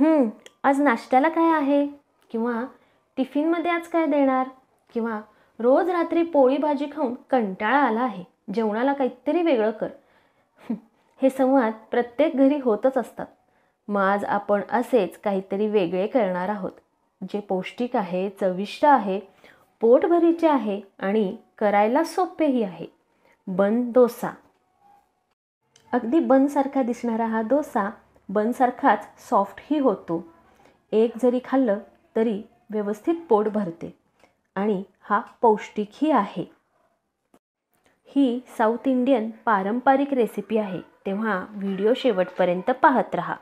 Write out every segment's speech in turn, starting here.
आज नाश्त्याला काय आहे, किंवा टिफिनमध्ये आज काय देणार, किंवा रोज रात्री पोळी भाजी खाऊन कंटाळा आला आहे, जेवणाला काहीतरी वेगळं कर. हे संवाद प्रत्येक घरी होतच असतात. मग आज आपण असेच काहीतरी वेगळे करणार आहोत, जे पौष्टिक आहे, चविष्ट आहे, पोटभरीचे आहे आणि करायला सोपेही आहे. बन डोसा. अगदी बनसारखा दिसणारा हा डोसा बनसारखाच सॉफ्टही होतो. एक जरी खाल्लं तरी व्यवस्थित पोट भरते आणि हा पौष्टिकही आहे. ही साऊथ इंडियन पारंपरिक रेसिपी आहे, तेव्हा व्हिडिओ शेवटपर्यंत पाहत राहा.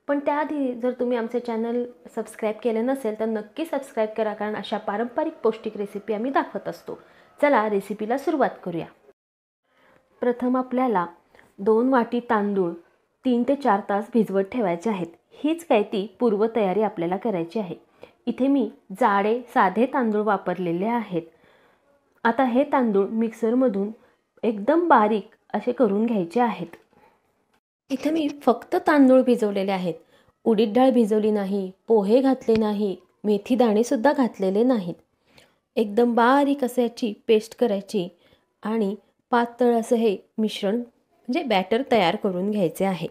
पण त्याआधी जर तुम्ही आमचे चॅनल सबस्क्राईब केले नसेल तर नक्की सबस्क्राईब करा, कारण अशा पारंपरिक पौष्टिक रेसिपी आम्ही दाखवत असतो. चला रेसिपीला सुरुवात करूया. प्रथम आपल्याला 2 वाटी तांदूळ 3 ते 4 तास भिजवत ठेवायचे आहेत. हीच काय ती पूर्वतयारी आपल्याला करायची आहे. इथे मी जाडे साधे तांदूळ वापरलेले आहेत. आता हे तांदूळ मिक्सरमधून एकदम बारीक असे करून घ्यायचे आहेत. इथे मी फक्त तांदूळ भिजवलेले आहेत. उडीद डाळ भिजवली नाही, पोहे घातले नाही, मेथी दाणेसुद्धा घातलेले नाहीत. एकदम बारीक असं याची पेस्ट करायची आणि पातळ असं हे मिश्रण म्हणजे बॅटर तयार करून घ्यायचे आहे.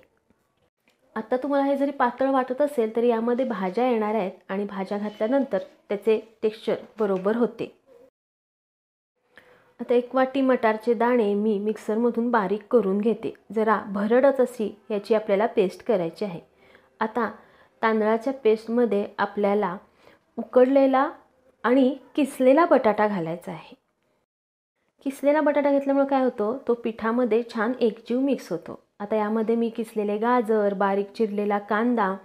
आता तुम्हाला हे जरी पातळ वाटत असेल तरी यामध्ये भाज्या येणार आहेत आणि भाज्या घातल्यानंतर त्याचे टेक्स्चर बरोबर होते. आता 1 वाटी मटारचे दाणे मी मिक्सरमधून बारीक करून घेते. जरा भरडच अशी याची आपल्याला पेस्ट करायची आहे. आता तांदळाच्या पेस्टमध्ये आपल्याला उकडलेला आणि किसलेला बटाटा घालायचा आहे. किसलेला बटाटा घेतल्यामुळे काय होतं, तो पिठामध्ये छान एकजीव मिक्स होतो. आता यामध्ये मी किसलेले गाजर, बारीक चिरलेला कांदा,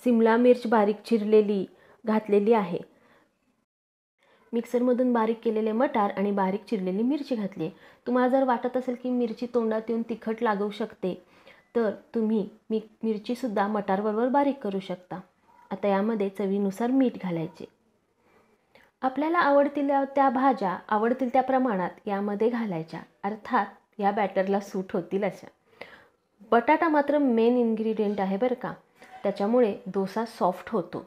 सिमला मिर्च बारीक चिरलेली घातलेली आहे. मिक्सरमधून बारीक केलेले मटार आणि बारीक चिरलेली मिरची घातली. तुम्हाला जर वाटत असेल की मिरची तोंडात येऊन तिखट लागू शकते तर तुम्ही मिरचीसुद्धा मटारबरोबर बारीक करू शकता. आता यामध्ये चवीनुसार मीठ घालायचे. आपल्याला आवडतील त्या भाज्या आवडतील त्या प्रमाणात यामध्ये घालायच्या, अर्थात या बॅटरला सूट होतील अशा. बटाटा मात्र मेन इन्ग्रेडियंट आहे बरं का, त्याच्यामुळे डोसा सॉफ्ट होतो.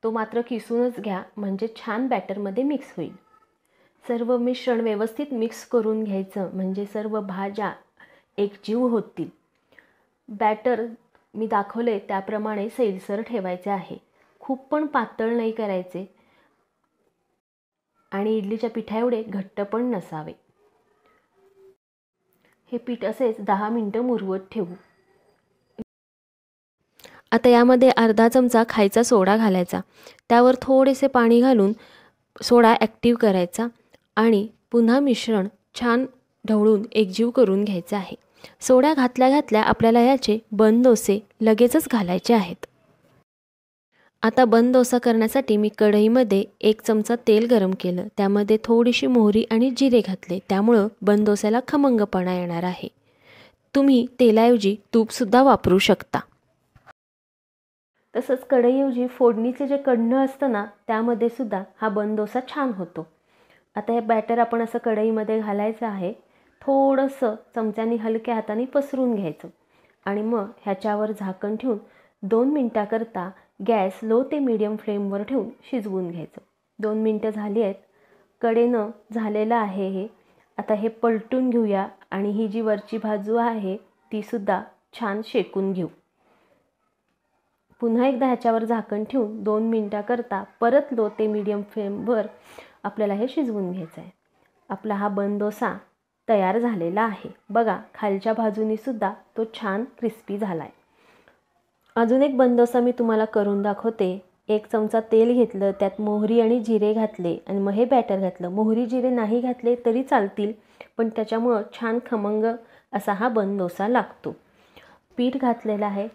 तो मात्र किसूनच घ्या, म्हणजे छान बॅटरमध्ये मिक्स होईल. सर्व मिश्रण व्यवस्थित मिक्स करून घ्यायचं, म्हणजे सर्व भाज्या एकजीव होतील. बॅटर मी दाखवले त्याप्रमाणे सैलसर ठेवायचे आहे. खूप पण पातळ नाही करायचे आणि इडलीच्या पिठा एवढे घट्ट पण नसावे. हे पीठ असेच 10 मिनिटं मुरवत ठेवू. आता यामध्ये अर्धा चमचा खायचा सोडा घालायचा. त्यावर थोडेसे पाणी घालून सोडा ॲक्टिव्ह करायचा आणि पुन्हा मिश्रण छान ढवळून एकजीव करून घ्यायचं आहे. सोडा घातल्या घातल्या आपल्याला याचे बन डोसे लगेचच घालायचे आहेत. आता बन डोसा करण्यासाठी मी कढईमध्ये 1 चमचा तेल गरम केलं. त्यामध्ये थोडीशी मोहरी आणि जिरे घातले. त्यामुळं बन डोस्याला खमंगपणा येणार आहे. तुम्ही तेलाऐवजी तूपसुद्धा वापरू शकता. तसंच कढईऐवजी फोडणीचे जे कढणं असतं ना, त्यामध्ये सुद्धा हा बन डोसा छान होतो. आता हे बॅटर आपण असं कढईमध्ये घालायचं आहे. थोडंसं चमच्याने हलक्या हाताने पसरून घ्यायचं आणि मग ह्याच्यावर झाकण ठेवून 2 मिनटाकरता गॅस लो ते मीडियम फ्लेमवर ठेवून शिजवून घ्यायचं. 2 मिनटं झाली आहेत. कडेनं झालेलं आहे हे. आता हे पलटून घेऊया आणि ही जी वरची बाजू आहे तीसुद्धा छान शेकून घेऊ. पुन्हा एकदा ह्याच्यावर झाकण ठेवून 2 मिनटाकरता परत लो ते मीडियम फ्लेमवर आपल्याला हे शिजवून घ्यायचं आहे. आपला हा बन डोसा तयार झालेला आहे. बघा, खालच्या बाजूनीसुद्धा तो छान क्रिस्पी झाला आहे. अजून एक बन डोसा मी तुम्हाला करून दाखवते. 1 चमचा तेल घेतलं, त्यात मोहरी आणि जिरे घातले आणि मग हे बॅटर घातलं. मोहरी जिरे नाही घातले तरी चालतील, पण त्याच्यामुळं छान खमंग असा हा बन डोसा लागतो. पीठ घातलेलं आहे.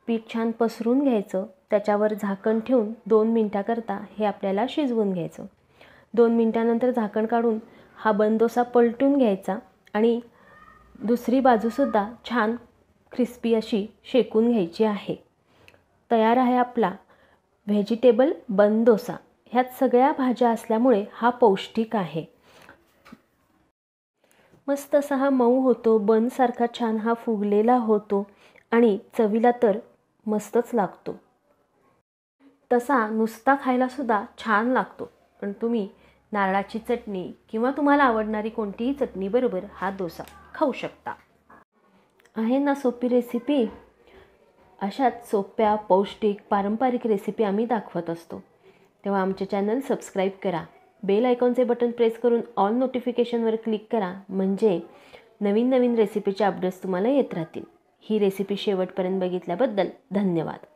पीठ छान पसरून घ्यायचं. त्याच्यावर झाकण ठेवून 2 मिनटाकरता हे आपल्याला शिजवून घ्यायचं. 2 मिनटानंतर झाकण काढून हा बन डोसा पलटून घ्यायचा आणि दुसरी बाजूसुद्धा छान क्रिस्पी अशी शेकून घ्यायची आहे. तयार आहे आपला व्हेजिटेबल बन डोसा. ह्यात सगळ्या भाज्या असल्यामुळे हा पौष्टिक आहे. मस्त असा हा मऊ होतो, बनसारखा छान हा फुगलेला होतो आणि चवीला तर मस्तच लागतो. तसा नुसता खायलासुद्धा छान लागतो. पण तुम्ही नारळाची चटणी किंवा तुम्हाला आवडणारी कोणतीही चटणीबरोबर हा डोसा खाऊ शकता. आहे ना सोपी रेसिपी? अशाच सोप्या, पौष्टिक, पारंपरिक रेसिपी आम्ही दाखवत असतो. तेव्हा आमचे चॅनल सबस्क्राईब करा. बेल आयकॉनचे बटन प्रेस करून ऑल नोटिफिकेशनवर क्लिक करा, म्हणजे नवीन नवीन रेसिपीचे अपडेट्स तुम्हाला येत राहतील. ही रेसिपी शेवटपर्यंत बघितल्याबद्दल धन्यवाद.